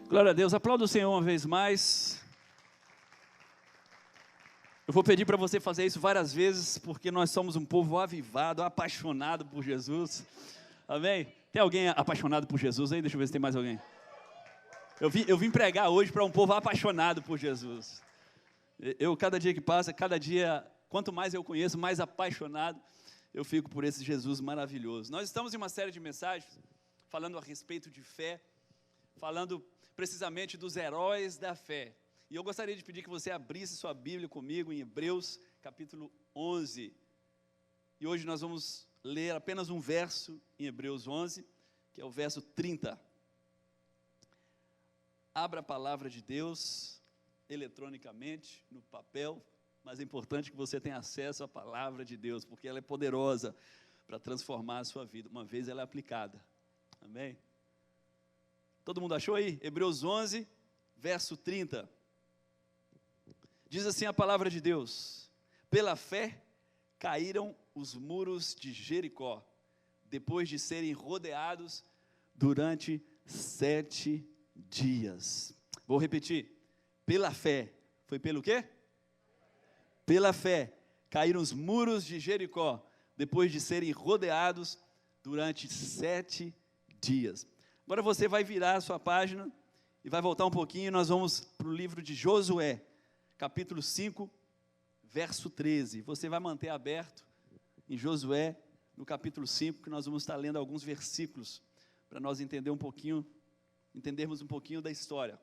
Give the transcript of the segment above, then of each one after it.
Glória a Deus, aplauda o Senhor uma vez mais. Eu vou pedir para você fazer isso várias vezes, porque nós somos um povo avivado, apaixonado por Jesus. Amém? Tem alguém apaixonado por Jesus aí? Deixa eu ver se tem mais alguém. Eu vim pregar hoje para um povo apaixonado por Jesus. Cada dia que passa, cada dia, quanto mais eu conheço, mais apaixonado eu fico por esse Jesus maravilhoso. Nós estamos em uma série de mensagens falando a respeito de fé, falando precisamente dos heróis da fé. E eu gostaria de pedir que você abrisse sua Bíblia comigo em Hebreus, capítulo 11. E hoje nós vamos ler apenas um verso em Hebreus 11, que é o verso 30. Abra a palavra de Deus eletronicamente, no papel, mas é importante que você tenha acesso à palavra de Deus, porque ela é poderosa para transformar a sua vida, uma vez ela é aplicada. Amém? Todo mundo achou aí? Hebreus 11, verso 30. Diz assim a palavra de Deus: pela fé caíram os muros de Jericó, depois de serem rodeados durante 7 dias. Vou repetir. Pela fé. Foi pelo quê? Pela fé caíram os muros de Jericó, depois de serem rodeados durante 7 dias. Agora você vai virar a sua página e vai voltar um pouquinho, e nós vamos para o livro de Josué, capítulo 5, verso 13. Você vai manter aberto em Josué, no capítulo 5, que nós vamos estar lendo alguns versículos, para nós entendermos um pouquinho da história.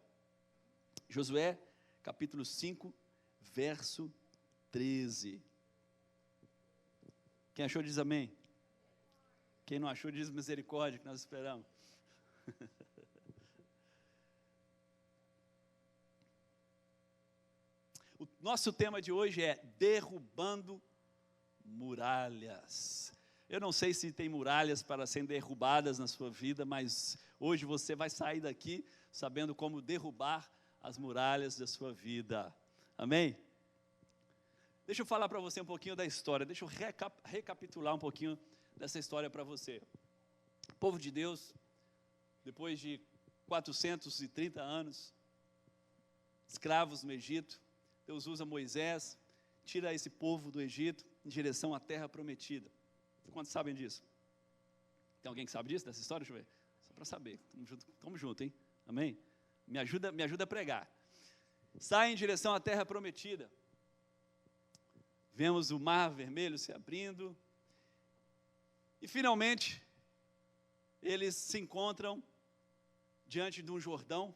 Josué, capítulo 5, verso 13. Quem achou diz amém. Quem não achou diz misericórdia, que nós esperamos. O nosso tema de hoje é derrubando muralhas. Eu não sei se tem muralhas para serem derrubadas na sua vida, mas hoje você vai sair daqui sabendo como derrubar as muralhas da sua vida. Amém? Deixa eu falar para você um pouquinho da história, deixa eu recapitular um pouquinho dessa história para você. O povo de Deus, depois de 430 anos, escravos no Egito, Deus usa Moisés, tira esse povo do Egito em direção à terra prometida. Quantos sabem disso? Tem alguém que sabe disso, dessa história? Deixa eu ver. Só para saber, estamos juntos, hein? Amém? Me ajuda a pregar. Sai em direção à terra prometida. Vemos o mar vermelho se abrindo. E finalmente, eles se encontram diante de um Jordão,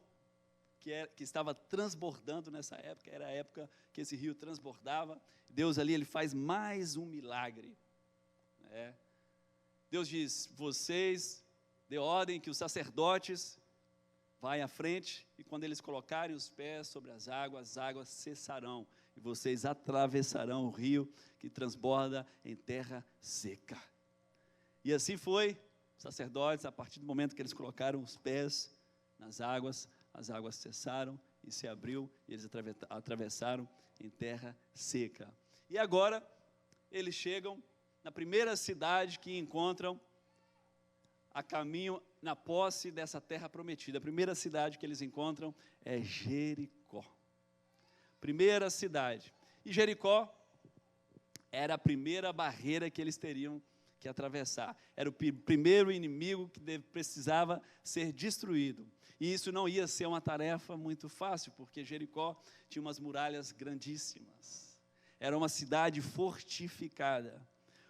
que estava transbordando nessa época, era a época que esse rio transbordava. Deus ali, ele faz mais um milagre. Deus diz: vocês, dê ordem que os sacerdotes vai à frente, e quando eles colocarem os pés sobre as águas cessarão, e vocês atravessarão o rio que transborda em terra seca. E assim foi, os sacerdotes, a partir do momento que eles colocaram os pés nas águas, as águas cessaram e se abriu, e eles atravessaram em terra seca. E agora, eles chegam na primeira cidade que encontram a caminho, na posse dessa terra prometida. A primeira cidade que eles encontram é Jericó. Primeira cidade. E Jericó era a primeira barreira que eles teriam que atravessar. Era o primeiro inimigo que precisava ser destruído. E isso não ia ser uma tarefa muito fácil, porque Jericó tinha umas muralhas grandíssimas. Era uma cidade fortificada.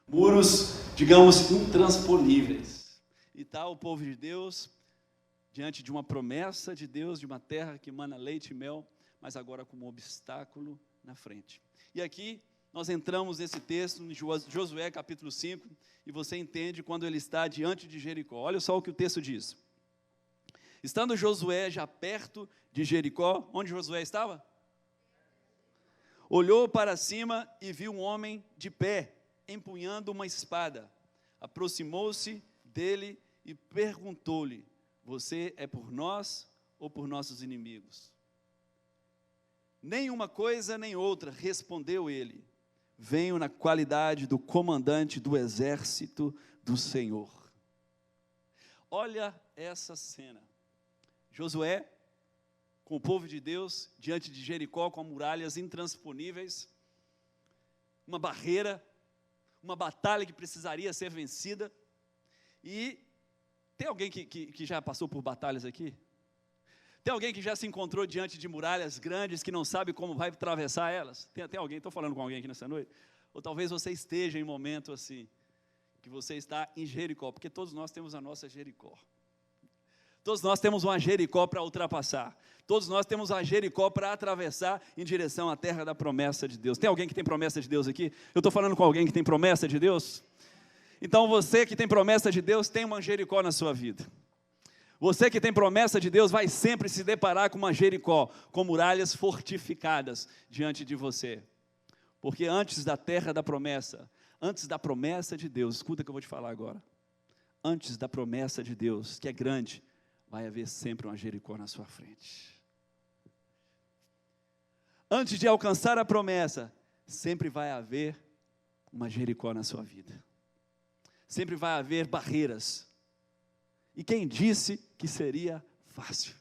Muros, digamos, intransponíveis. E tal o povo de Deus, diante de uma promessa de Deus, de uma terra que emana leite e mel, mas agora com um obstáculo na frente. E aqui nós entramos nesse texto, em Josué capítulo 5, e você entende quando ele está diante de Jericó. Olha só o que o texto diz. Estando Josué já perto de Jericó, onde Josué estava? Olhou para cima e viu um homem de pé, empunhando uma espada. Aproximou-se dele e perguntou-lhe: você é por nós ou por nossos inimigos? Nem uma coisa nem outra, respondeu ele. Venho na qualidade do comandante do exército do Senhor. Olha essa cena. Josué com o povo de Deus, diante de Jericó, com muralhas intransponíveis, uma barreira, uma batalha que precisaria ser vencida. E tem alguém que já passou por batalhas aqui? Tem alguém que já se encontrou diante de muralhas grandes, que não sabe como vai atravessar elas? Tem alguém, estou falando com alguém aqui nessa noite? Ou talvez você esteja em um momento assim, que você está em Jericó, porque todos nós temos a nossa Jericó. Todos nós temos uma Jericó para ultrapassar. Todos nós temos uma Jericó para atravessar em direção à terra da promessa de Deus. Tem alguém que tem promessa de Deus aqui? Eu estou falando com alguém que tem promessa de Deus? Então você que tem promessa de Deus, tem uma Jericó na sua vida. Você que tem promessa de Deus vai sempre se deparar com uma Jericó, com muralhas fortificadas diante de você. Porque antes da terra da promessa, antes da promessa de Deus, escuta o que eu vou te falar agora. Antes da promessa de Deus, que é grande, vai haver sempre uma Jericó na sua frente. Antes de alcançar a promessa, sempre vai haver uma Jericó na sua vida. Sempre vai haver barreiras. E quem disse que seria fácil?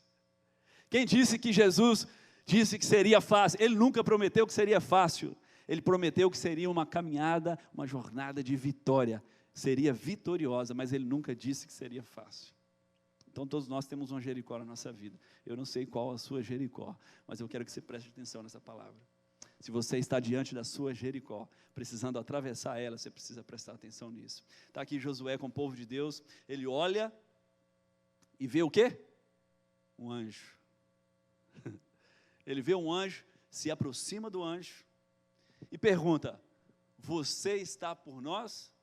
Quem disse que Jesus disse que seria fácil? Ele nunca prometeu que seria fácil. Ele prometeu que seria uma caminhada, uma jornada de vitória. Seria vitoriosa, mas ele nunca disse que seria fácil. Então todos nós temos uma Jericó na nossa vida. Eu não sei qual a sua Jericó, mas eu quero que você preste atenção nessa palavra. Se você está diante da sua Jericó, precisando atravessar ela, você precisa prestar atenção nisso. Está aqui Josué com o povo de Deus, ele olha e vê o quê? Um anjo. Ele vê um anjo, se aproxima do anjo e pergunta: você está por nós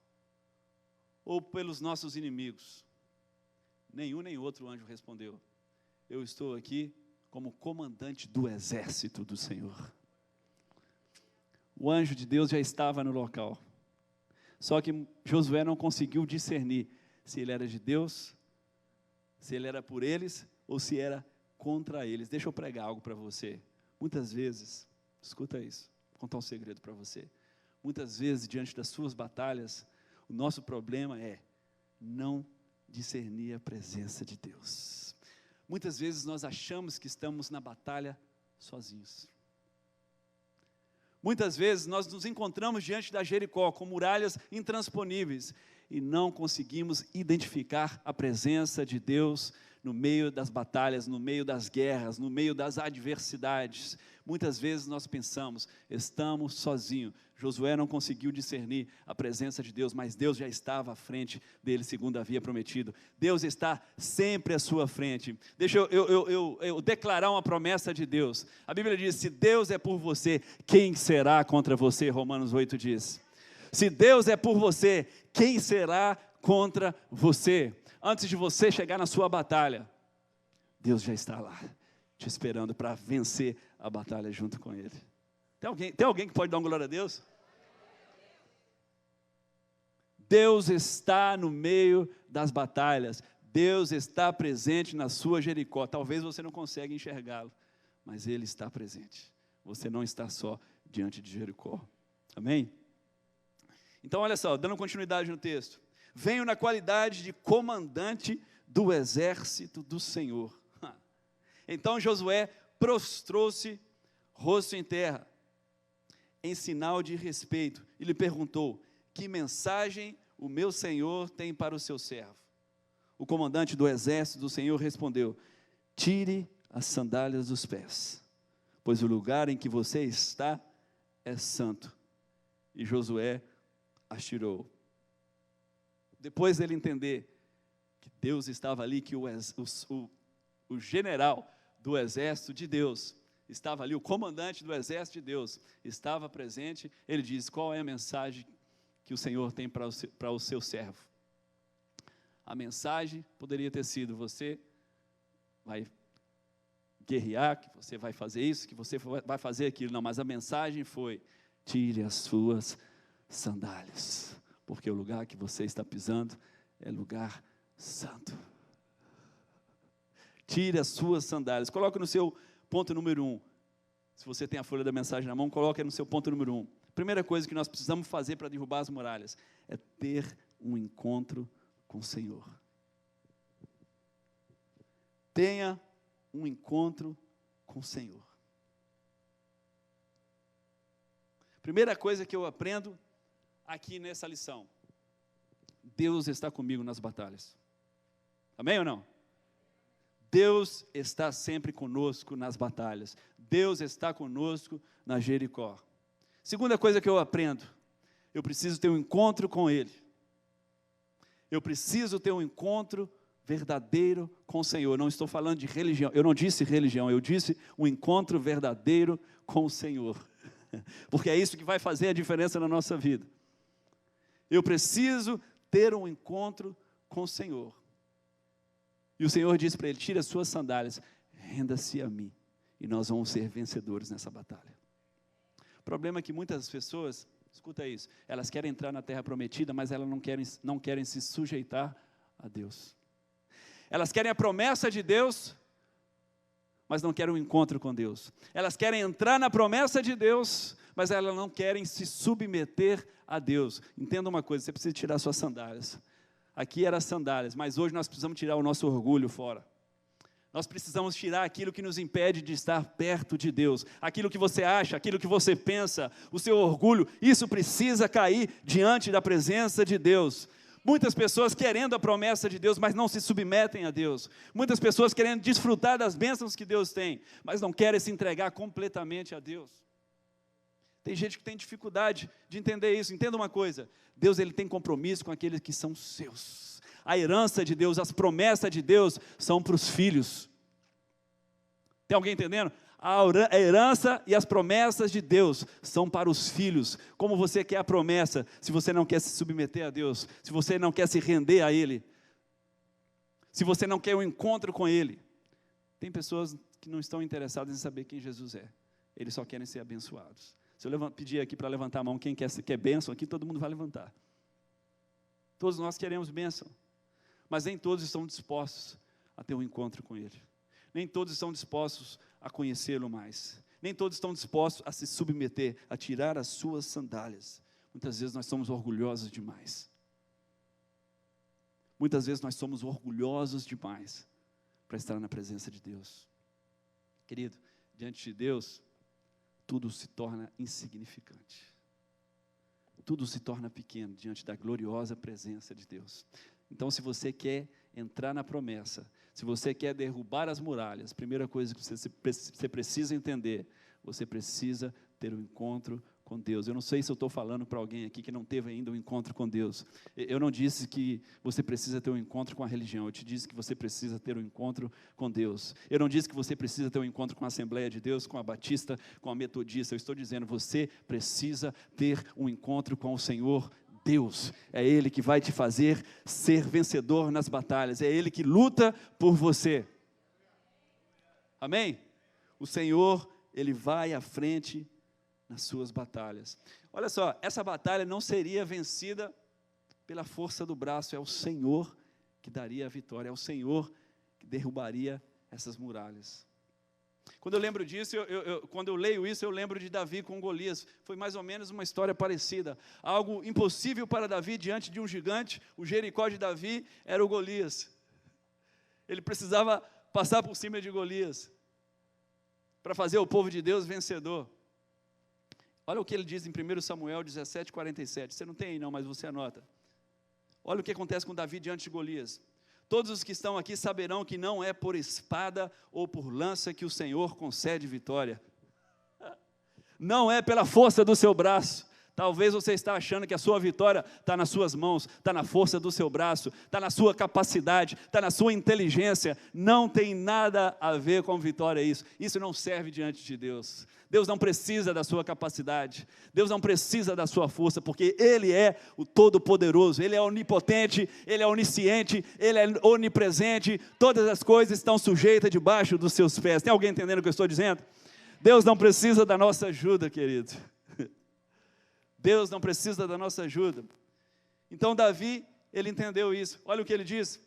ou pelos nossos inimigos? Nenhum nem outro anjo respondeu: eu estou aqui como comandante do exército do Senhor. O anjo de Deus já estava no local, só que Josué não conseguiu discernir se ele era de Deus, se ele era por eles ou se era contra eles. Deixa eu pregar algo para você. Muitas vezes, escuta isso, vou contar um segredo para você. Muitas vezes, diante das suas batalhas, o nosso problema é não discernir a presença de Deus. Muitas vezes nós achamos que estamos na batalha sozinhos. Muitas vezes nós nos encontramos diante da Jericó com muralhas intransponíveis e não conseguimos identificar a presença de Deus no meio das batalhas, no meio das guerras, no meio das adversidades. Muitas vezes nós pensamos, estamos sozinhos. Josué não conseguiu discernir a presença de Deus, mas Deus já estava à frente dele, segundo havia prometido. Deus está sempre à sua frente. Deixa eu declarar uma promessa de Deus. A Bíblia diz: se Deus é por você, quem será contra você? Romanos 8 diz. Se Deus é por você, quem será contra você? Antes de você chegar na sua batalha, Deus já está lá, te esperando para vencer a batalha junto com Ele. Tem alguém que pode dar uma glória a Deus? Deus está no meio das batalhas. Deus está presente na sua Jericó. Talvez você não consiga enxergá-lo, mas Ele está presente. Você não está só diante de Jericó. Amém? Então olha só, dando continuidade no texto. Venho na qualidade de comandante do exército do Senhor. Então Josué prostrou-se, rosto em terra, em sinal de respeito, e lhe perguntou: que mensagem o meu Senhor tem para o seu servo? O comandante do exército do Senhor respondeu: tire as sandálias dos pés, pois o lugar em que você está é santo. E Josué as tirou. Depois dele entender que Deus estava ali, que o general do exército de Deus estava ali, o comandante do exército de Deus estava presente, ele diz: qual é a mensagem que o Senhor tem para o seu servo? A mensagem poderia ter sido: você vai guerrear, que você vai fazer isso, que você vai fazer aquilo. Não, mas a mensagem foi: tire as suas sandálias, porque o lugar que você está pisando é lugar santo. Tire as suas sandálias. Coloque no seu ponto número 1. Se você tem a folha da mensagem na mão, coloque no seu ponto número 1. Primeira coisa que nós precisamos fazer para derrubar as muralhas é ter um encontro com o Senhor. Tenha um encontro com o Senhor. Primeira coisa que eu aprendo aqui nessa lição: Deus está comigo nas batalhas. Amém ou não? Deus está sempre conosco nas batalhas. Deus está conosco na Jericó. Segunda coisa que eu aprendo: eu preciso ter um encontro com Ele. Eu preciso ter um encontro verdadeiro com o Senhor. Eu não estou falando de religião, eu não disse religião, eu disse um encontro verdadeiro com o Senhor. Porque é isso que vai fazer a diferença na nossa vida. Eu preciso ter um encontro com o Senhor. E o Senhor disse para ele: tira as suas sandálias, renda-se a mim, e nós vamos ser vencedores nessa batalha. O problema é que muitas pessoas, escuta isso, elas querem entrar na terra prometida, mas elas não querem se sujeitar a Deus. Elas querem a promessa de Deus, mas não querem um encontro com Deus. Elas querem entrar na promessa de Deus, mas elas não querem se submeter a Deus. Entenda uma coisa: você precisa tirar suas sandálias. Aqui eram as sandálias, mas hoje nós precisamos tirar o nosso orgulho fora. Nós precisamos tirar aquilo que nos impede de estar perto de Deus. Aquilo que você acha, aquilo que você pensa, o seu orgulho, isso precisa cair diante da presença de Deus. Muitas pessoas querendo a promessa de Deus, mas não se submetem a Deus. Muitas pessoas querendo desfrutar das bênçãos que Deus tem, mas não querem se entregar completamente a Deus. Tem gente que tem dificuldade de entender isso. Entenda uma coisa: Deus, Ele tem compromisso com aqueles que são seus. A herança de Deus, as promessas de Deus são para os filhos. Tem alguém entendendo? A herança e as promessas de Deus são para os filhos. Como você quer a promessa, se você não quer se submeter a Deus, se você não quer se render a Ele, se você não quer um encontro com Ele? Tem pessoas que não estão interessadas em saber quem Jesus é, eles só querem ser abençoados. Se eu pedir aqui para levantar a mão, quem quer bênção aqui, todo mundo vai levantar. Todos nós queremos bênção, mas nem todos estão dispostos a ter um encontro com Ele. Nem todos estão dispostos a conhecê-lo mais. Nem todos estão dispostos a se submeter, a tirar as suas sandálias. Muitas vezes nós somos orgulhosos demais. Muitas vezes nós somos orgulhosos demais para estar na presença de Deus. Querido, diante de Deus, tudo se torna insignificante. Tudo se torna pequeno diante da gloriosa presença de Deus. Então, se você quer entrar na promessa, se você quer derrubar as muralhas, a primeira coisa que você precisa entender: você precisa ter um encontro com Deus. Eu não sei se eu estou falando para alguém aqui que não teve ainda um encontro com Deus. Eu não disse que você precisa ter um encontro com a religião, eu te disse que você precisa ter um encontro com Deus. Eu não disse que você precisa ter um encontro com a Assembleia de Deus, com a Batista, com a Metodista. Eu estou dizendo: você precisa ter um encontro com o Senhor Deus. É Ele que vai te fazer ser vencedor nas batalhas, é Ele que luta por você. Amém? O Senhor, Ele vai à frente nas suas batalhas. Olha só, essa batalha não seria vencida pela força do braço, é o Senhor que daria a vitória, é o Senhor que derrubaria essas muralhas. Quando eu lembro disso, quando eu leio isso, eu lembro de Davi com Golias. Foi mais ou menos uma história parecida. Algo impossível para Davi diante de um gigante. O Jericó de Davi era o Golias. Ele precisava passar por cima de Golias para fazer o povo de Deus vencedor. Olha o que ele diz em 1 Samuel 17:47. Você não tem aí não, mas você anota. Olha o que acontece com Davi diante de Golias. Todos os que estão aqui saberão que não é por espada ou por lança que o Senhor concede vitória. Não é pela força do seu braço. Talvez você está achando que a sua vitória está nas suas mãos, está na força do seu braço, está na sua capacidade, está na sua inteligência. Não tem nada a ver com vitória isso. Isso não serve diante de Deus. Deus não precisa da sua capacidade. Deus não precisa da sua força, porque Ele é o Todo-Poderoso. Ele é onipotente, Ele é onisciente, Ele é onipresente. Todas as coisas estão sujeitas debaixo dos seus pés. Tem alguém entendendo o que eu estou dizendo? Deus não precisa da nossa ajuda, querido. Deus não precisa da nossa ajuda. Então Davi, ele entendeu isso. Olha o que ele diz: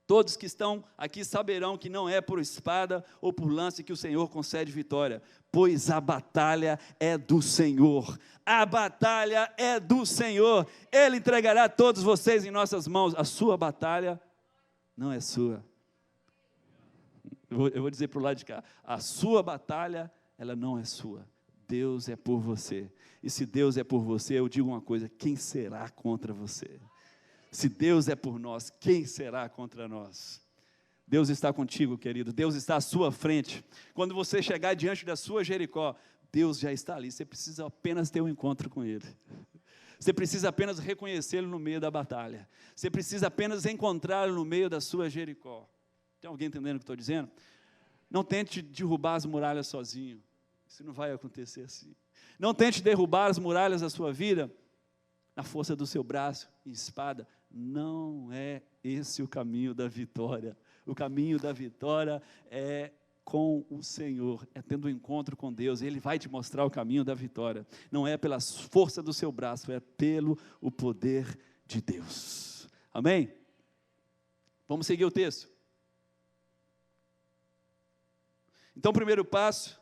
todos que estão aqui saberão que não é por espada ou por lança que o Senhor concede vitória, pois a batalha é do Senhor. A batalha é do Senhor. Ele entregará todos vocês em nossas mãos. A sua batalha não é sua. Eu vou dizer para o lado de cá, a sua batalha, ela não é sua. Deus é por você. E se Deus é por você, eu digo uma coisa, quem será contra você? Se Deus é por nós, quem será contra nós? Deus está contigo, querido. Deus está à sua frente. Quando você chegar diante da sua Jericó, Deus já está ali. Você precisa apenas ter um encontro com Ele. Você precisa apenas reconhecê-lo no meio da batalha. Você precisa apenas encontrá-lo no meio da sua Jericó. Tem alguém entendendo o que estou dizendo? Não tente derrubar as muralhas sozinho. Isso não vai acontecer assim. Não tente derrubar as muralhas da sua vida na força do seu braço e espada. Não é esse o caminho da vitória. O caminho da vitória é com o Senhor, é tendo um encontro com Deus. Ele vai te mostrar o caminho da vitória. Não é pela força do seu braço, é pelo o poder de Deus. Amém? Vamos seguir o texto. Então, o primeiro passo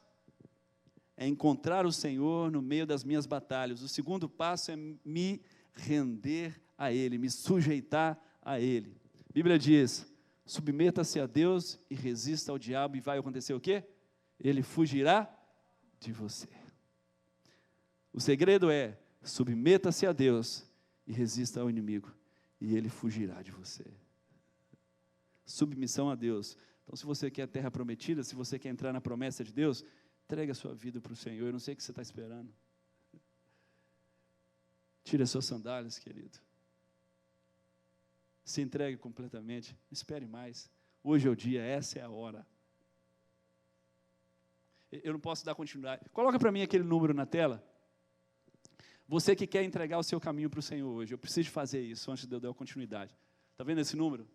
é encontrar o Senhor no meio das minhas batalhas. O segundo passo é me render a Ele, me sujeitar a Ele. A Bíblia diz: submeta-se a Deus e resista ao diabo, e vai acontecer o quê? Ele fugirá de você. O segredo é: submeta-se a Deus e resista ao inimigo, e ele fugirá de você. Submissão a Deus. Então, se você quer a terra prometida, se você quer entrar na promessa de Deus, entregue a sua vida para o Senhor. Eu não sei o que você está esperando. Tire as suas sandálias, querido. Se entregue completamente, não espere mais. Hoje é o dia, essa é a hora. Eu não posso dar continuidade. Coloca para mim aquele número na tela. Você que quer entregar o seu caminho para o Senhor hoje, eu preciso fazer isso antes de eu dar continuidade. Está vendo esse número?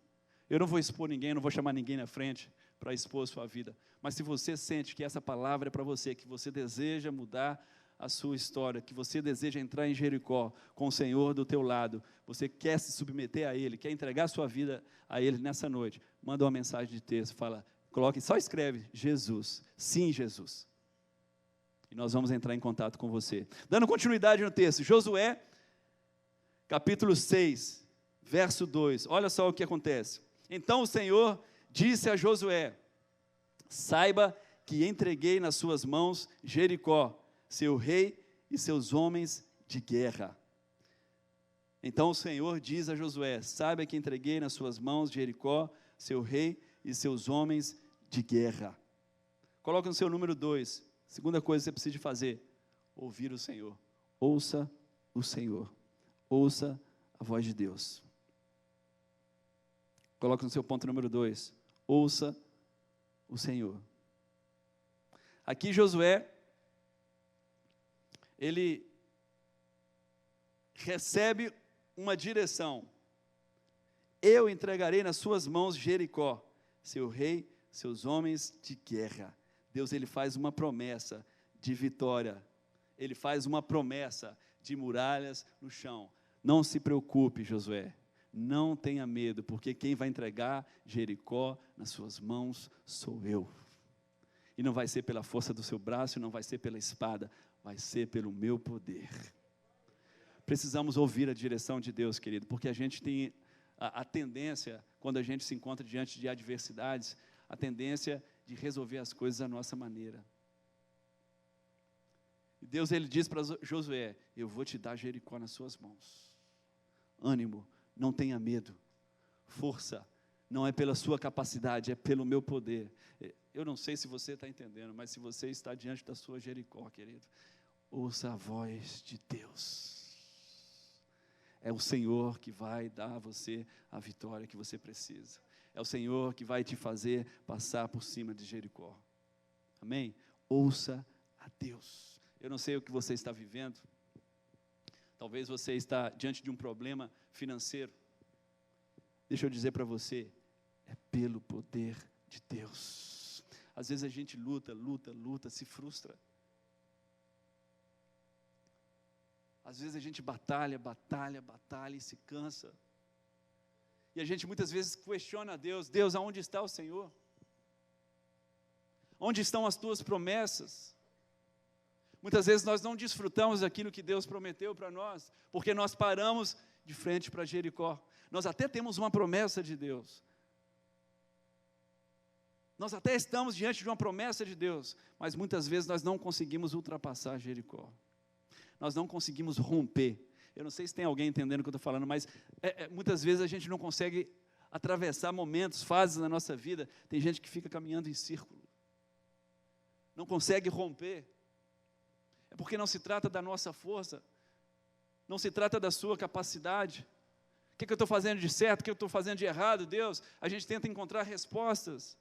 Eu não vou expor ninguém, não vou chamar ninguém na frente para expor a sua vida. Mas se você sente que essa palavra é para você, que você deseja mudar a sua história, que você deseja entrar em Jericó com o Senhor do teu lado, você quer se submeter a Ele, quer entregar a sua vida a Ele nessa noite, manda uma mensagem de texto, coloque, só escreve Jesus, sim Jesus, e nós vamos entrar em contato com você. Dando continuidade no texto, Josué, capítulo 6, verso 2, olha só o que acontece. Então o Senhor disse a Josué: saiba que entreguei nas suas mãos Jericó, seu rei e seus homens de guerra. Então o Senhor diz a Josué: saiba que entreguei nas suas mãos Jericó, seu rei e seus homens de guerra. Coloca no seu número 2, segunda coisa que você precisa fazer: ouvir o Senhor. Ouça o Senhor, ouça a voz de Deus. Coloca no seu ponto número 2, ouça o Senhor. Aqui Josué, ele recebe uma direção: eu entregarei nas suas mãos Jericó, seu rei, seus homens de guerra. Deus, ele faz uma promessa de vitória, ele faz uma promessa de muralhas no chão. Não se preocupe, Josué, não tenha medo, porque quem vai entregar Jericó nas suas mãos sou eu. E não vai ser pela força do seu braço, não vai ser pela espada, vai ser pelo meu poder. Precisamos ouvir a direção de Deus, querido, porque a gente tem a tendência, quando a gente se encontra diante de adversidades, a tendência de resolver as coisas à nossa maneira. E Deus, ele diz para Josué: eu vou te dar Jericó nas suas mãos. Ânimo, não tenha medo. Força, não é pela sua capacidade, é pelo meu poder. Eu não sei se você está entendendo, mas se você está diante da sua Jericó, querido, ouça a voz de Deus. É o Senhor que vai dar a você a vitória que você precisa. É o Senhor que vai te fazer passar por cima de Jericó. Amém? Ouça a Deus. Eu não sei o que você está vivendo. Talvez você está diante de um problema financeiro. Deixa eu dizer para você, é pelo poder de Deus. Às vezes a gente luta, se frustra. Às vezes a gente batalha e se cansa. E a gente muitas vezes questiona a Deus: Deus, aonde está o Senhor? Onde estão as tuas promessas? Muitas vezes nós não desfrutamos daquilo que Deus prometeu para nós, porque nós paramos de frente para Jericó. Nós até temos uma promessa de Deus, Nós até estamos diante de uma promessa de Deus, mas muitas vezes nós não conseguimos ultrapassar Jericó. Nós não conseguimos romper. Eu não sei se tem alguém entendendo o que eu estou falando, mas muitas vezes a gente não consegue atravessar momentos, fases na nossa vida. Tem gente que fica caminhando em círculo. Não consegue romper. É porque não se trata da nossa força, não se trata da sua capacidade. O que eu estou fazendo de certo, o que eu estou fazendo de errado, Deus? A gente tenta encontrar respostas,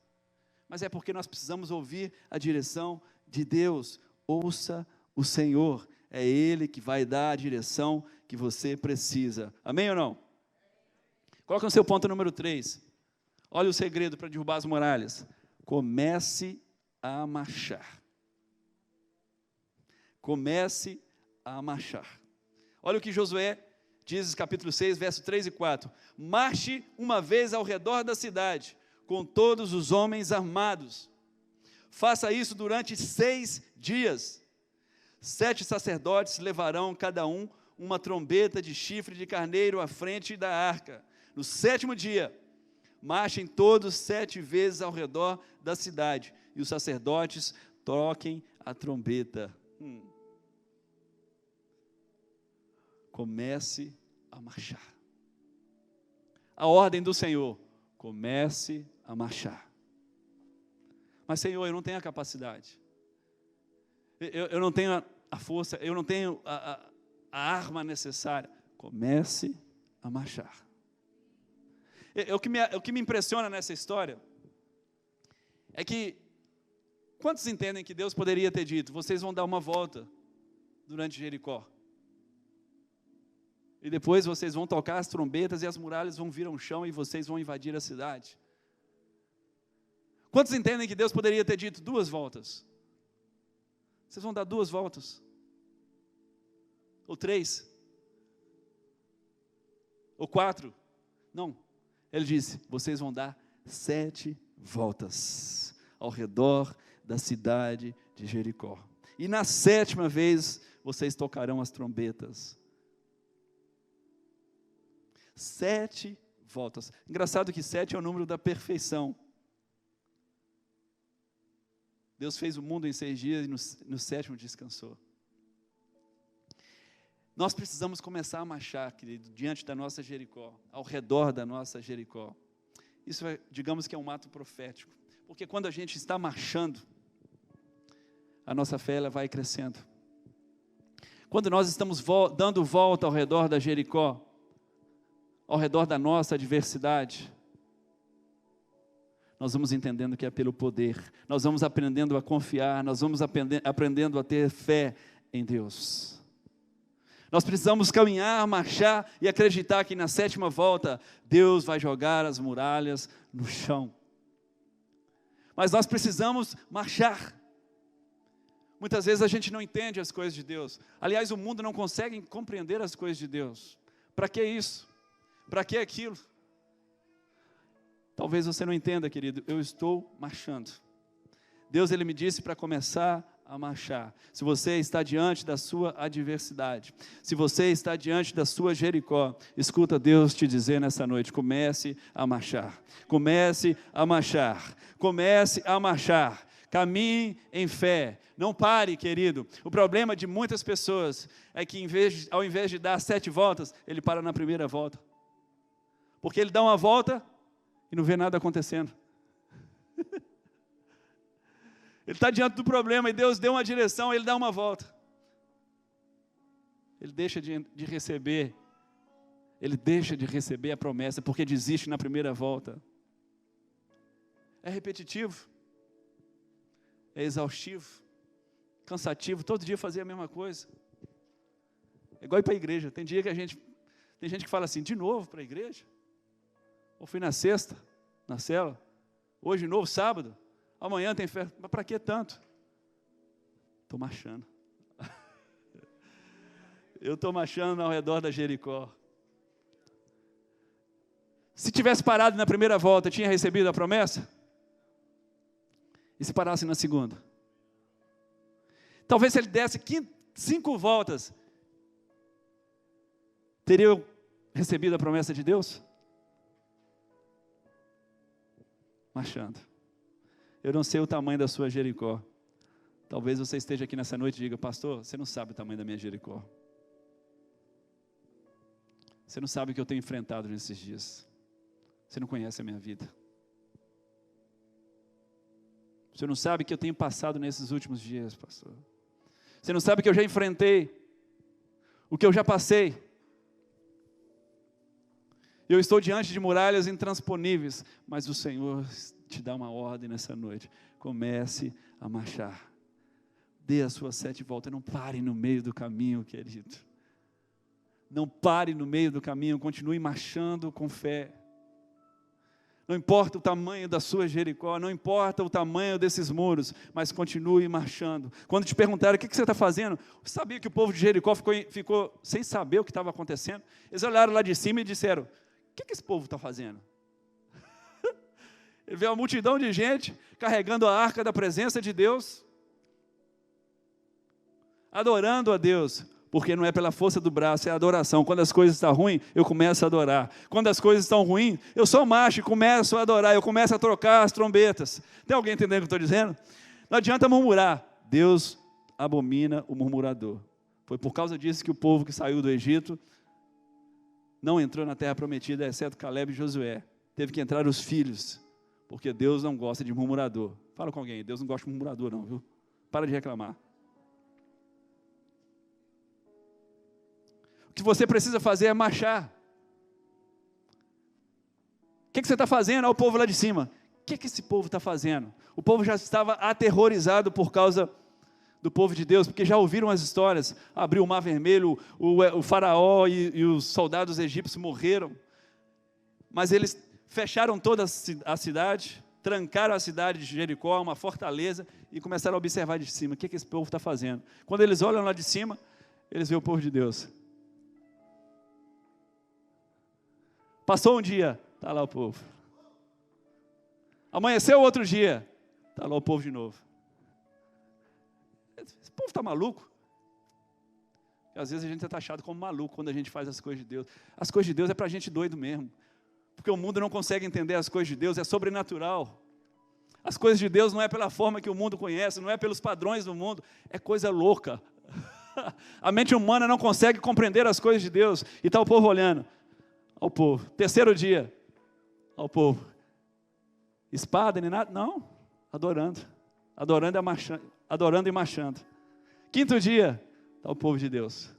mas é porque nós precisamos ouvir a direção de Deus. Ouça o Senhor, é Ele que vai dar a direção que você precisa. Amém ou não? Coloca no seu ponto número 3. Olha o segredo para derrubar as muralhas. Comece a marchar. Comece a marchar. Olha o que Josué diz, capítulo 6, verso 3 e 4. Marche uma vez ao redor da cidade, com todos os homens armados. Faça isso durante 6 dias. 7 sacerdotes levarão cada um uma trombeta de chifre de carneiro à frente da arca. No 7º dia, marchem todos 7 vezes ao redor da cidade, e os sacerdotes toquem a trombeta. Comece a marchar. A ordem do Senhor, comece a marchar. Mas, Senhor, eu não tenho a capacidade, eu não tenho a força, eu não tenho a arma necessária. Comece a marchar. O que me impressiona nessa história é que, quantos entendem que Deus poderia ter dito, vocês vão dar uma volta durante Jericó, e depois vocês vão tocar as trombetas e as muralhas vão vir ao chão e vocês vão invadir a cidade? Quantos entendem que Deus poderia ter dito 2 voltas? Vocês vão dar 2 voltas? Ou 3? Ou 4? Não. Ele disse, vocês vão dar 7 voltas ao redor da cidade de Jericó. E na 7ª vez, vocês tocarão as trombetas. 7 voltas. Engraçado que 7 é o número da perfeição. Deus fez o mundo em 6 dias e no 7º descansou. Nós precisamos começar a marchar, querido, diante da nossa Jericó, ao redor da nossa Jericó. Isso, digamos que é um ato profético, porque quando a gente está marchando, a nossa fé ela vai crescendo. Quando nós estamos dando volta ao redor da Jericó, ao redor da nossa adversidade, nós vamos entendendo que é pelo poder, nós vamos aprendendo a confiar, nós vamos aprendendo a ter fé em Deus. Nós precisamos caminhar, marchar e acreditar que na 7ª volta, Deus vai jogar as muralhas no chão. Mas nós precisamos marchar. Muitas vezes a gente não entende as coisas de Deus. Aliás, o mundo não consegue compreender as coisas de Deus. Para que isso? Para que aquilo? Talvez você não entenda, querido, eu estou marchando. Deus, Ele me disse para começar a marchar. Se você está diante da sua adversidade, se você está diante da sua Jericó, escuta Deus te dizer nessa noite, comece a marchar, comece a marchar, comece a marchar, caminhe em fé, não pare, querido. O problema de muitas pessoas é que ao invés de dar 7 voltas, ele para na primeira volta, porque ele dá uma volta e não vê nada acontecendo. Ele está diante do problema e Deus deu uma direção, ele dá uma volta. Ele deixa de receber, ele deixa de receber a promessa, porque desiste na primeira volta. É repetitivo, é exaustivo, cansativo, todo dia fazer a mesma coisa. É igual ir para a igreja, tem gente que fala assim, de novo para a igreja? Ou fui na sexta, na cela, hoje de novo, sábado, amanhã tem festa, mas para que tanto? Estou marchando. Eu estou marchando ao redor da Jericó. Se tivesse parado na primeira volta, tinha recebido a promessa? E se parasse na segunda? Talvez se ele desse 5 voltas, teria recebido a promessa de Deus? Marchando. Eu não sei o tamanho da sua Jericó. Talvez você esteja aqui nessa noite e diga: pastor, você não sabe o tamanho da minha Jericó. Você não sabe o que eu tenho enfrentado nesses dias. Você não conhece a minha vida. Você não sabe o que eu tenho passado nesses últimos dias, pastor. Você não sabe o que eu já enfrentei, o que eu já passei. Eu estou diante de muralhas intransponíveis, mas o Senhor te dá uma ordem nessa noite: comece a marchar, dê as suas 7 voltas, não pare no meio do caminho, querido, não pare no meio do caminho, continue marchando com fé. Não importa o tamanho da sua Jericó, não importa o tamanho desses muros, mas continue marchando. Quando te perguntaram: o que você está fazendo? Você sabia que o povo de Jericó ficou sem saber o que estava acontecendo? Eles olharam lá de cima e disseram: o que esse povo está fazendo? Ele vê uma multidão de gente carregando a arca da presença de Deus, adorando a Deus, porque não é pela força do braço, é a adoração. Quando as coisas estão ruins, eu começo a adorar. Quando as coisas estão ruins, eu sou macho e começo a adorar, eu começo a trocar as trombetas. Tem alguém entendendo o que eu estou dizendo? Não adianta murmurar, Deus abomina o murmurador. Foi por causa disso que o povo que saiu do Egito não entrou na terra prometida, exceto Caleb e Josué. Teve que entrar os filhos, porque Deus não gosta de murmurador. Fala com alguém: Deus não gosta de murmurador não, viu? Para de reclamar. O que você precisa fazer é marchar. O que você está fazendo? Olha o povo lá de cima. O que esse povo está fazendo? O povo já estava aterrorizado por causa do povo de Deus, porque já ouviram as histórias. Abriu o mar vermelho, o faraó e os soldados egípcios morreram. Mas eles fecharam toda a cidade, trancaram a cidade de Jericó, uma fortaleza, e começaram a observar de cima. O que esse povo está fazendo? Quando eles olham lá de cima, eles veem o povo de Deus. Passou um dia, está lá o povo. Amanheceu outro dia, está lá o povo de novo. Esse povo está maluco? Às vezes a gente é taxado como maluco quando a gente faz as coisas de Deus. As coisas de Deus é para gente doido mesmo. Porque o mundo não consegue entender as coisas de Deus, é sobrenatural. As coisas de Deus não é pela forma que o mundo conhece, não é pelos padrões do mundo, é coisa louca. A mente humana não consegue compreender as coisas de Deus. E está o povo olhando. Ao povo. Terceiro dia, ao povo. Espada nem nada? Não. Adorando. Adorando e marchando. Quinto dia, está o povo de Deus.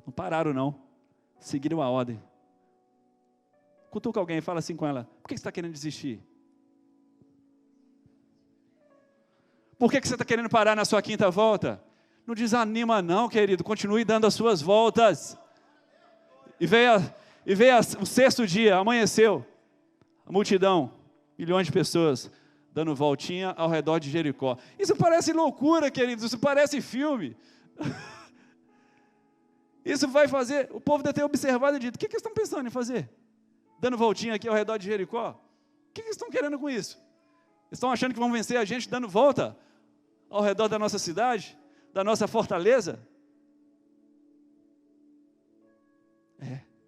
Não pararam não. Seguiram a ordem. Cutuca alguém e fala assim com ela: por que você está querendo desistir? Por que você está querendo parar na sua quinta volta? Não desanima não, querido. Continue dando as suas voltas. E veio o sexto dia, amanheceu, a multidão, milhões de pessoas, dando voltinha ao redor de Jericó. Isso parece loucura, queridos, isso parece filme. Isso vai fazer, o povo deve ter observado e dito: o que eles estão pensando em fazer? Dando voltinha aqui ao redor de Jericó? O que eles estão querendo com isso? Eles estão achando que vão vencer a gente dando volta ao redor da nossa cidade, da nossa fortaleza?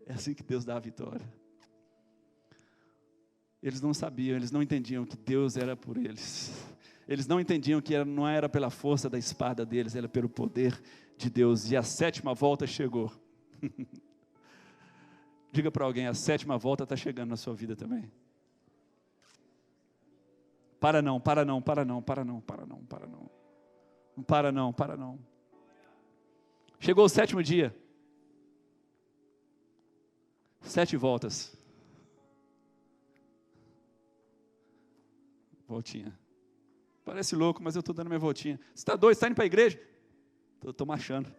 É assim que Deus dá a vitória. Eles não sabiam, eles não entendiam que Deus era por eles. Eles não entendiam que não era pela força da espada deles, era pelo poder de Deus. E a 7ª volta chegou. Diga para alguém: a 7ª volta está chegando na sua vida também. Para não. Não para não. Chegou o 7º dia. 7 voltas. Voltinha. Parece louco, mas eu estou dando minha voltinha. Você está doido? Você está indo para a igreja? Estou marchando.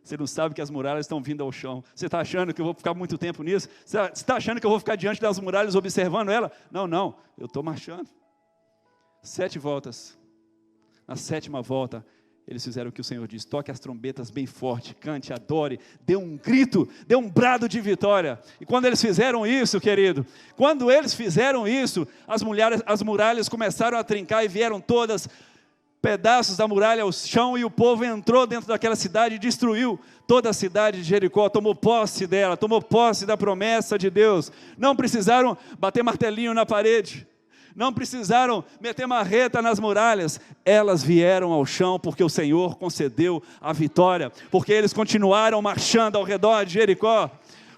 Você não sabe que as muralhas estão vindo ao chão. Você está achando que eu vou ficar muito tempo nisso? Você está achando que eu vou ficar diante das muralhas observando ela? Não. Eu estou marchando. 7 voltas. Na 7ª volta, eles fizeram o que o Senhor diz: toque as trombetas bem forte, cante, adore, dê um grito, dê um brado de vitória. E quando eles fizeram isso, querido, as muralhas começaram a trincar e vieram todas pedaços da muralha ao chão, e o povo entrou dentro daquela cidade e destruiu toda a cidade de Jericó, tomou posse dela, tomou posse da promessa de Deus. Não precisaram bater martelinho na parede, não precisaram meter marreta nas muralhas, elas vieram ao chão, porque o Senhor concedeu a vitória, porque eles continuaram marchando ao redor de Jericó,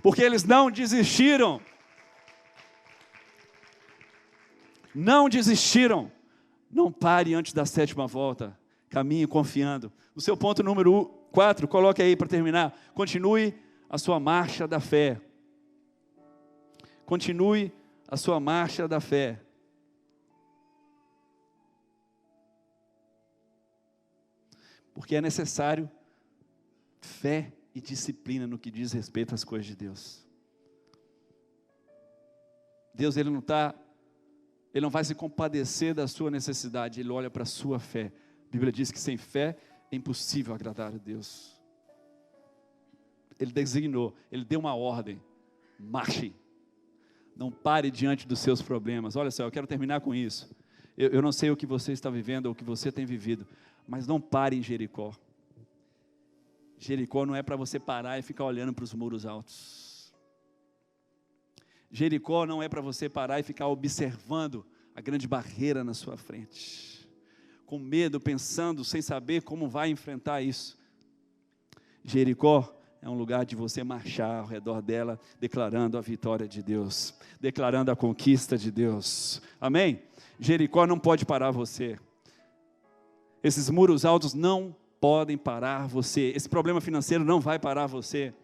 porque eles não desistiram. Não desistiram. Não pare antes da 7ª volta, caminhe confiando. O seu ponto número 4, coloque aí para terminar. Continue a sua marcha da fé. Continue a sua marcha da fé. Porque é necessário fé e disciplina no que diz respeito às coisas de Deus. Deus, Ele não vai se compadecer da sua necessidade, Ele olha para a sua fé. A Bíblia diz que sem fé é impossível agradar a Deus. Ele designou, Ele deu uma ordem: marche, não pare diante dos seus problemas. Olha só, eu quero terminar com isso. Eu não sei o que você está vivendo ou o que você tem vivido, mas não pare em Jericó. Jericó não é para você parar e ficar olhando para os muros altos. Jericó não é para você parar e ficar observando a grande barreira na sua frente, com medo, pensando, sem saber como vai enfrentar isso. Jericó é um lugar de você marchar ao redor dela, declarando a vitória de Deus, declarando a conquista de Deus. Amém? Jericó não pode parar você. Esses muros altos não podem parar você. Esse problema financeiro não vai parar você.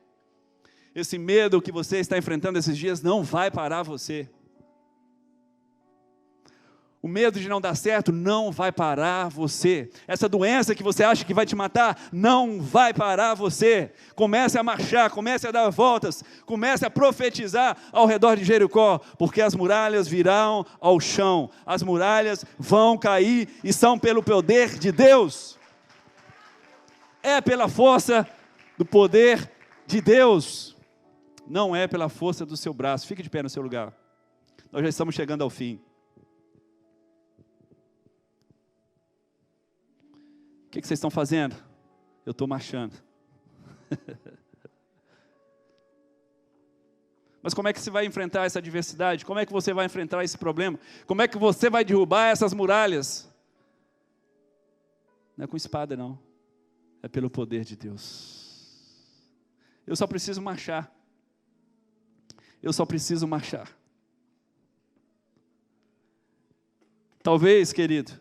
Esse medo que você está enfrentando esses dias não vai parar você. O medo de não dar certo não vai parar você. Essa doença que você acha que vai te matar não vai parar você. Comece a marchar, comece a dar voltas, comece a profetizar ao redor de Jericó, porque as muralhas virão ao chão, as muralhas vão cair e são pelo poder de Deus. É pela força do poder de Deus. Não é pela força do seu braço. Fique de pé no seu lugar. Nós já estamos chegando ao fim. O que vocês estão fazendo? Eu estou marchando. Mas como é que você vai enfrentar essa adversidade? Como é que você vai enfrentar esse problema? Como é que você vai derrubar essas muralhas? Não é com espada, não. É pelo poder de Deus. Eu só preciso marchar. Eu só preciso marchar. Talvez, querido,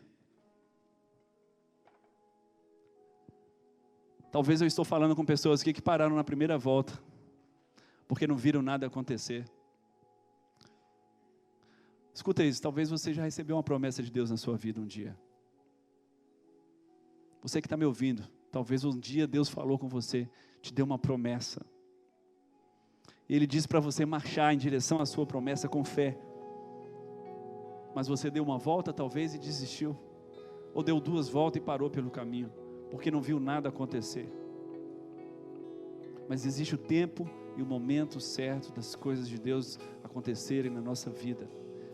talvez eu estou falando com pessoas aqui que pararam na primeira volta, porque não viram nada acontecer. Escuta isso, talvez você já recebeu uma promessa de Deus na sua vida um dia. Você que está me ouvindo, talvez um dia Deus falou com você, te deu uma promessa. Ele disse para você marchar em direção à sua promessa com fé. Mas você deu uma volta talvez e desistiu. Ou deu 2 voltas e parou pelo caminho, porque não viu nada acontecer. Mas existe o tempo e o momento certo das coisas de Deus acontecerem na nossa vida.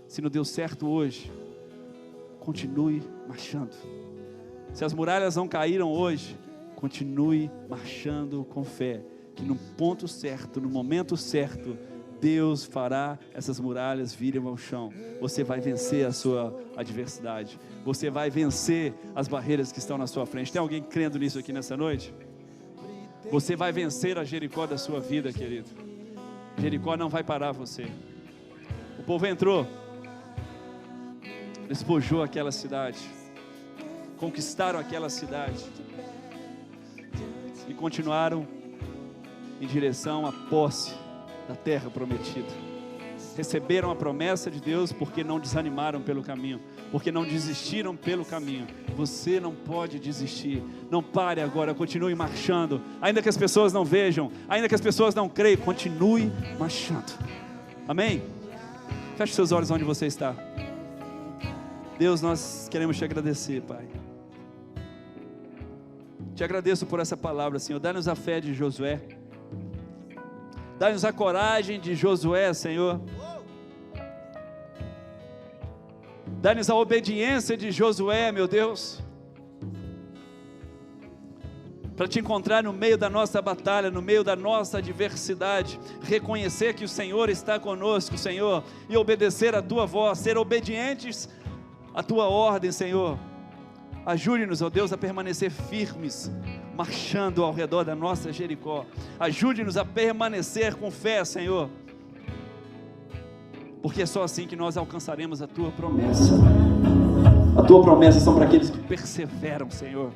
Se não deu certo hoje, continue marchando. Se as muralhas não caíram hoje, continue marchando com fé, que no ponto certo, no momento certo, Deus fará essas muralhas virem ao chão. Você vai vencer a sua adversidade. Você vai vencer as barreiras que estão na sua frente. Tem alguém crendo nisso aqui nessa noite? Você vai vencer a Jericó da sua vida, querido. Jericó não vai parar você. O povo entrou, despojou aquela cidade, conquistaram aquela cidade e continuaram em direção à posse da terra prometida. Receberam a promessa de Deus porque não desanimaram pelo caminho, porque não desistiram pelo caminho. Você não pode desistir. Não pare agora, continue marchando. Ainda que as pessoas não vejam, ainda que as pessoas não creiam, continue marchando. Amém? Feche seus olhos onde você está. Deus, nós queremos te agradecer, Pai. Te agradeço por essa palavra, Senhor. Dá-nos a fé de Josué. Dá-nos a coragem de Josué, Senhor. Dá-nos a obediência de Josué, meu Deus. para te encontrar no meio da nossa batalha, no meio da nossa adversidade, reconhecer que o Senhor está conosco, Senhor, e obedecer a tua voz, ser obedientes à tua ordem, Senhor. Ajude-nos, ó Deus, a permanecer firmes, marchando ao redor da nossa Jericó. Ajude-nos a permanecer com fé, Senhor, porque é só assim que nós alcançaremos a tua promessa. A tua promessa são para aqueles que perseveram, Senhor.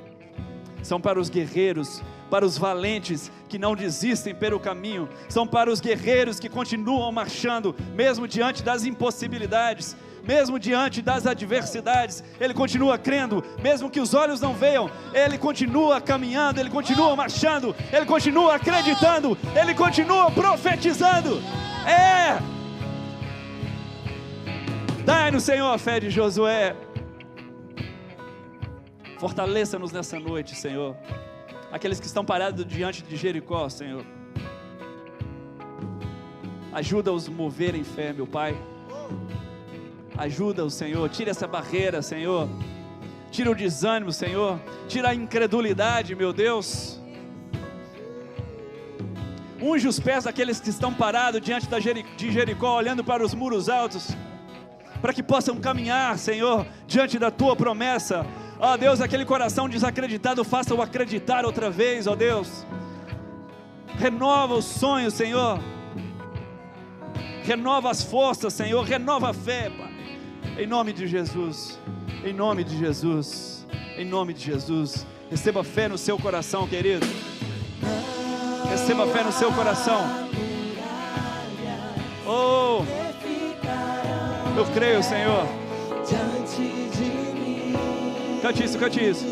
São para os guerreiros, para os valentes que não desistem pelo caminho. São para os guerreiros que continuam marchando, mesmo diante das impossibilidades, mesmo diante das adversidades. Ele continua crendo, mesmo que os olhos não vejam. Ele continua caminhando, ele continua marchando, ele continua acreditando, ele continua profetizando. Dai-nos, Senhor, a fé de Josué. Fortaleça-nos nessa noite, Senhor. Aqueles que estão parados diante de Jericó, Senhor, ajuda-os a mover em fé, meu Pai. Ajuda-os, Senhor. Tira essa barreira, Senhor. Tira o desânimo, Senhor. Tira a incredulidade, meu Deus. Unge os pés daqueles que estão parados diante de Jericó, olhando para os muros altos, para que possam caminhar, Senhor, diante da tua promessa. Ó Deus, aquele coração desacreditado, faça-o acreditar outra vez, ó Deus. Renova os sonhos, Senhor. Renova as forças, Senhor. Renova a fé, Pai. Em nome de Jesus. Em nome de Jesus. Em nome de Jesus. Receba fé no seu coração, querido. Receba fé no seu coração. Oh, eu creio, Senhor. Cante isso, cante isso.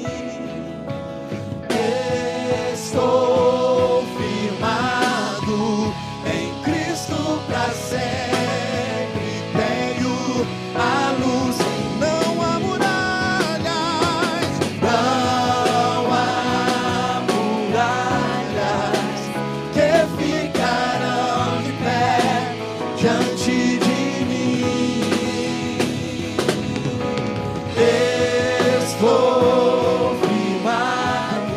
Estou firmado em Cristo para sempre. Tenho a luz, não há muralhas, não há muralhas que ficarão de pé diante de mim. Estou firmado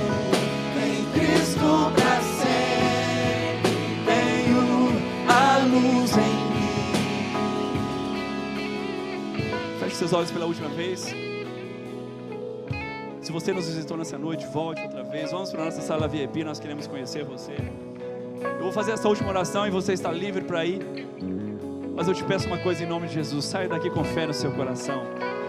em Cristo para sempre. Tenho a luz em mim. Feche seus olhos pela última vez. Se você nos visitou nessa noite, volte outra vez. Vamos para a nossa sala VIP, nós queremos conhecer você. Eu vou fazer essa última oração e você está livre para ir. Mas eu te peço uma coisa em nome de Jesus: saia daqui com fé no seu coração.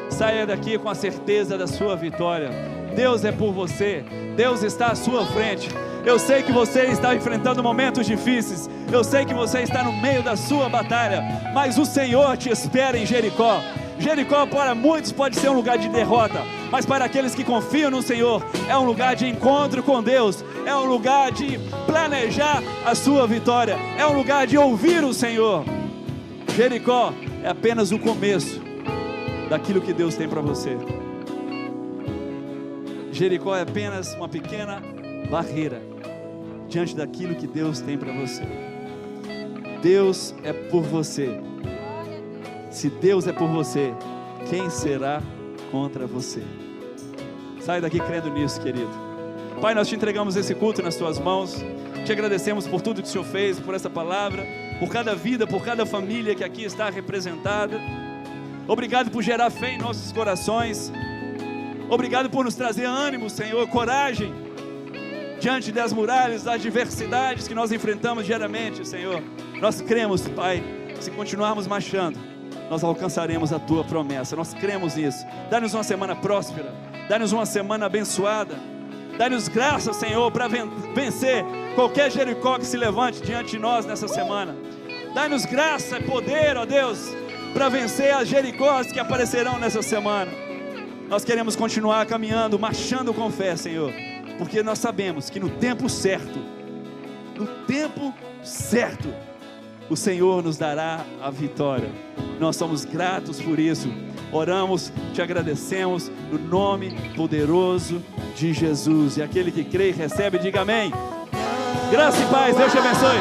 Saia daqui com a certeza da sua vitória. Deus é por você. Deus está à sua frente. Eu sei que você está enfrentando momentos difíceis. Eu sei que você está no meio da sua batalha. Mas o Senhor te espera em Jericó. Jericó para muitos pode ser um lugar de derrota, mas para aqueles que confiam no Senhor é um lugar de encontro com Deus. É um lugar de planejar a sua vitória. É um lugar de ouvir o Senhor. Jericó é apenas o começo daquilo que Deus tem para você. Jericó é apenas uma pequena barreira diante daquilo que Deus tem para você. Deus é por você. Se Deus é por você, quem será contra você? Sai daqui crendo nisso, querido. Pai, nós te entregamos esse culto nas tuas mãos. Te agradecemos por tudo que o Senhor fez, por essa palavra, por cada vida, por cada família que aqui está representada. Obrigado por gerar fé em nossos corações. Obrigado por nos trazer ânimo, Senhor, coragem diante das muralhas, das adversidades que nós enfrentamos diariamente, Senhor. Nós cremos, Pai, se continuarmos marchando, nós alcançaremos a tua promessa. Nós cremos nisso. Dá-nos uma semana próspera, dá-nos uma semana abençoada. Dá-nos graça, Senhor, para vencer qualquer Jericó que se levante diante de nós nessa semana. Dá-nos graça e poder, ó Deus, para vencer as Jericós que aparecerão nessa semana. Nós queremos continuar caminhando, marchando com fé, Senhor, porque nós sabemos que no tempo certo, o Senhor nos dará a vitória. Nós somos gratos por isso. Oramos, te agradecemos no nome poderoso de Jesus. E aquele que crê e recebe, diga amém. Graça e paz, Deus te abençoe.